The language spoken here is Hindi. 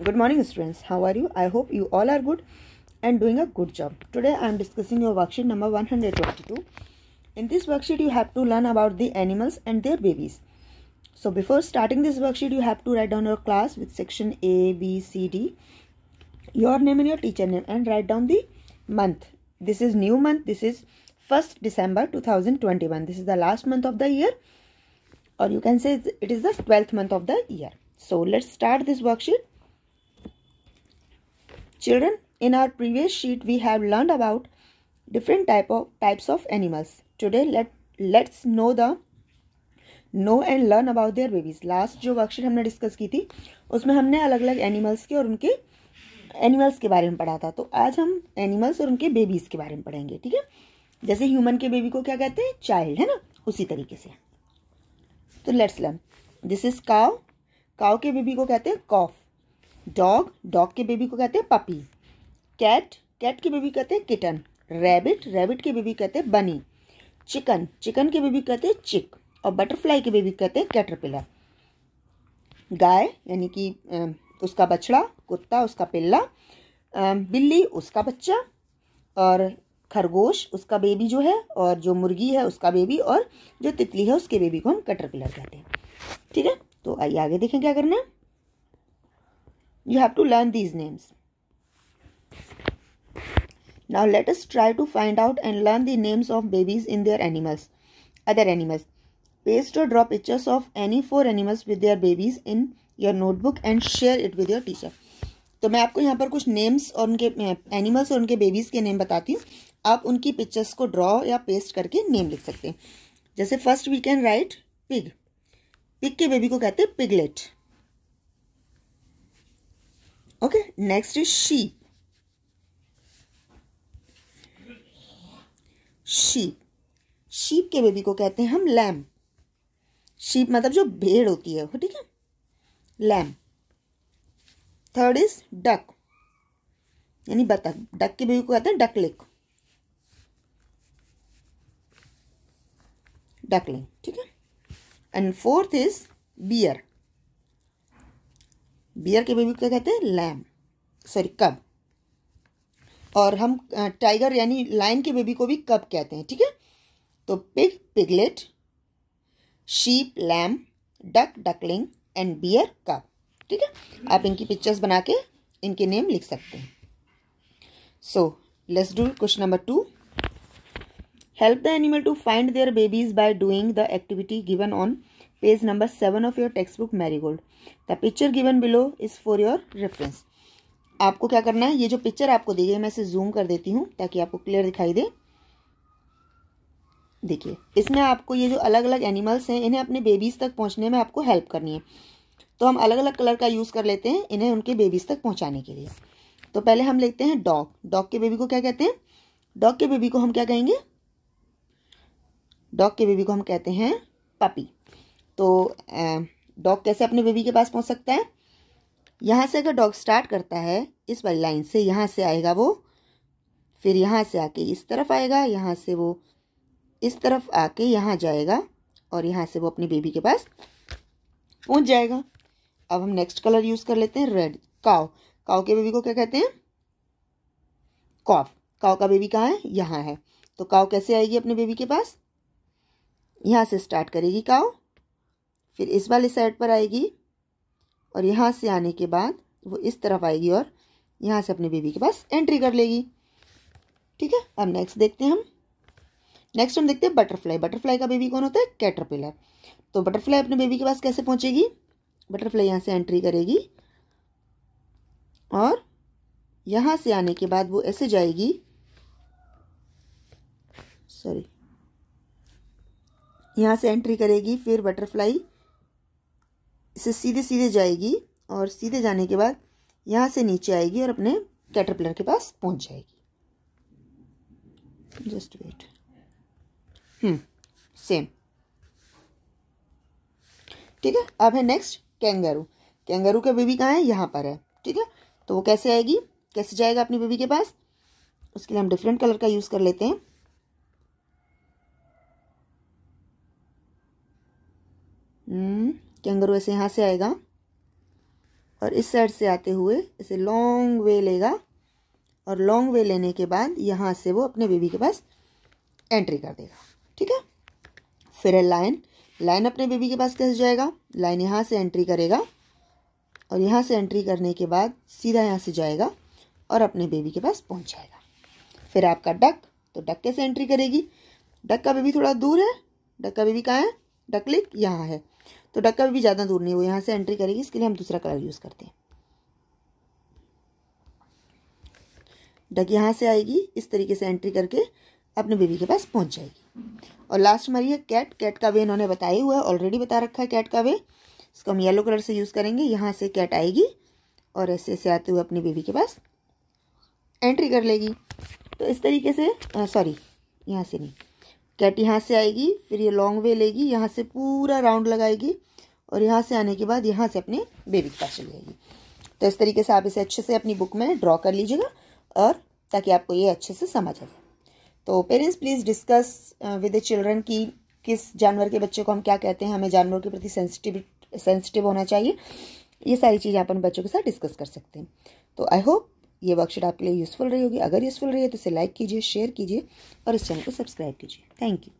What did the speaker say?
Good morning, students. How are you? I hope you all are good and doing a good job. Today I am discussing your worksheet number 122. In this worksheet, you have to learn about the animals and their babies. So before starting this worksheet, you have to write down your class with section A, B, C, D, your name and your teacher name, and write down the month. This is new month. This is 1st December 2021. This is the last month of the year, or you can say it is the 12th month of the year. So let's start this worksheet. Children, in our previous sheet we have learned about different types of animals. Today let's know and learn about their babies. Last जो वर्कशीट हमने डिस्कस की थी उसमें हमने अलग अलग एनिमल्स के और उनके एनिमल्स के बारे में पढ़ा था. तो आज हम एनिमल्स और उनके बेबीज के बारे में पढ़ेंगे. ठीक है, जैसे ह्यूमन के बेबी को क्या कहते हैं, चाइल्ड, है ना, उसी तरीके से. तो let's learn. This is cow. Cow के बेबी को कहते हैं कॉफ. डॉग. डॉग के बेबी को कहते हैं पपी. कैट. कैट के बेबी कहते हैं किटन. रैबिट. रैबिट के बेबी कहते हैं बनी. चिकन. चिकन के बेबी कहते हैं चिक. और बटरफ्लाई के बेबी कहते हैं कैटरपिलर. गाय यानी कि उसका बछड़ा. कुत्ता उसका पिल्ला. बिल्ली उसका बच्चा. और खरगोश उसका बेबी जो है, और जो मुर्गी है उसका बेबी, और जो तितली है उसके बेबी को हम कैटरपिलर कहते हैं. ठीक है, तो आइए आगे देखें क्या करना है. You have to learn these names. Now let us try to find out and learn the names of babies in their animals. Other animals. Paste or draw pictures of any 4 animals with their babies in your notebook and share it with your teacher. तो मैं आपको यहाँ पर कुछ नेम्स और उनके एनिमल्स और उनके बेबीज के नेम बताती हूँ. आप उनकी पिक्चर्स को ड्रॉ या पेस्ट करके नेम लिख सकते हैं. जैसे first we can write pig. Pig के बेबी को कहते हैं piglet. Okay, next is sheep. sheep. sheep के बेबी को कहते हैं हम लैम. sheep मतलब जो भेड़ होती है, ठीक है, लैम. थर्ड इज डक यानी बतख. डक के बेबी को कहते हैं डकलिक. डकलिंग, ठीक है. And fourth is bear. Bear के बेबी को क्या कहते हैं, लैम, सॉरी कब. और हम टाइगर यानी लायन के बेबी को भी कब कहते हैं. ठीक है, तो pig piglet, sheep lamb, duck duckling and bear cub. ठीक है, आप इनकी पिक्चर्स बना के इनके नेम लिख सकते हैं. So let's do question number 2. Help the animal to find their babies by doing the activity given on page number 7 of your textbook Marigold. The picture given below is for your reference. आपको क्या करना है, ये जो पिक्चर आपको दी गई मैं इसे जूम कर देती हूँ ताकि आपको क्लियर दिखाई दे. देखिए, इसमें आपको ये जो अलग अलग एनिमल्स हैं इन्हें अपने बेबीज तक पहुँचने में आपको हेल्प करनी है. तो हम अलग अलग कलर का यूज़ कर लेते हैं इन्हें उनके बेबीज तक पहुँचाने के लिए. तो पहले हम लेते हैं डॉग. डॉग के बेबी को क्या कहते हैं, डॉग के बेबी को हम क्या कहेंगे, डॉग के बेबी को हम कहते हैं पपी. तो डॉग कैसे अपने बेबी के पास पहुंच सकता है, यहाँ से अगर डॉग स्टार्ट करता है इस वाली लाइन से, यहाँ से आएगा वो, फिर यहाँ से आके इस तरफ आएगा, यहाँ से वो इस तरफ आके यहाँ जाएगा, और यहाँ से वो अपने बेबी के पास पहुंच जाएगा. अब हम नेक्स्ट कलर यूज कर लेते हैं रेड. काव. काव के बेबी को क्या कहते हैं, कॉफ. काव का बेबी कहाँ है, यहाँ है. तो काव कैसे आएगी अपने बेबी के पास, यहाँ से स्टार्ट करेगी काव, फिर इस वाले साइड पर आएगी, और यहाँ से आने के बाद वो इस तरफ आएगी और यहाँ से अपने बेबी के पास एंट्री कर लेगी. ठीक है, अब नेक्स्ट देखते हैं हम. नेक्स्ट हम देखते हैं बटरफ्लाई. बटरफ्लाई का बेबी कौन होता है, कैटरपिलर. तो बटरफ्लाई अपने बेबी के पास कैसे पहुँचेगी, बटरफ्लाई यहाँ से एंट्री करेगी, और यहाँ से आने के बाद वो ऐसे जाएगी, सॉरी, यहाँ से एंट्री करेगी, फिर बटरफ्लाई इसे सीधे सीधे जाएगी, और सीधे जाने के बाद यहाँ से नीचे आएगी और अपने कैटरपिलर के पास पहुंच जाएगी. Just wait. सेम. ठीक है, अब है नेक्स्ट कैंगारू. कैंगारू का बेबी कहाँ है, यहाँ पर है. ठीक है, तो वो कैसे आएगी, कैसे जाएगा अपने बेबी के पास, उसके लिए हम डिफरेंट कलर का यूज कर लेते हैं. कैंगरू ऐसे यहाँ से आएगा, और इस साइड से आते हुए इसे लॉन्ग वे लेगा और लॉन्ग वे लेने के बाद यहाँ से वो अपने बेबी के पास एंट्री कर देगा। ठीक है, फिर है लायन। लायन अपने बेबी के पास कैसे जाएगा? लायन यहाँ से एंट्री करेगा और यहाँ से एंट्री करने के बाद सीधा यहाँ से जाएगा और अपने बेबी के पास पहुँच जाएगा। फिर आपका डक, तो डक कैसे एंट्री करेगी? डक का बेबी थोड़ा दूर है। डक का बेबी कहाँ है? डकलिक यहाँ है, तो डक का बेबी ज़्यादा दूर नहीं, वो यहाँ से एंट्री करेगी। इसके लिए हम दूसरा कलर यूज़ करते हैं। डक यहाँ से आएगी, इस तरीके से एंट्री करके अपने बेबी के पास पहुँच जाएगी। और लास्ट हमारी है कैट। कैट का वे इन्होंने बताया हुआ है, ऑलरेडी बता रखा है कैट का वे। इसको हम येलो कलर से यूज़ करेंगे। यहाँ से कैट आएगी और ऐसे ऐसे आते हुए अपने बेबी के पास एंट्री कर लेगी। तो इस तरीके से सॉरी, यहाँ से नहीं, कैट यहाँ से आएगी, फिर ये लॉन्ग वे लेगी, यहाँ से पूरा राउंड लगाएगी और यहाँ से आने के बाद यहाँ से अपने बेबी के पास चली जाएगी। तो इस तरीके से आप इसे अच्छे से अपनी बुक में ड्रॉ कर लीजिएगा और ताकि आपको ये अच्छे से समझ आ जाए। तो parents please discuss with the children कि किस जानवर के बच्चे को हम क्या कहते हैं, हमें जानवरों के प्रति सेंसिटिव होना चाहिए। ये सारी चीज़ें आप अपने बच्चों के साथ डिस्कस कर सकते हैं। तो आई होप ये वर्कशीट आपके लिए यूज़फुल रही होगी। अगर यूज़फुल रही है तो इसे लाइक कीजिए, शेयर कीजिए और इस चैनल को सब्सक्राइब कीजिए। Thank you.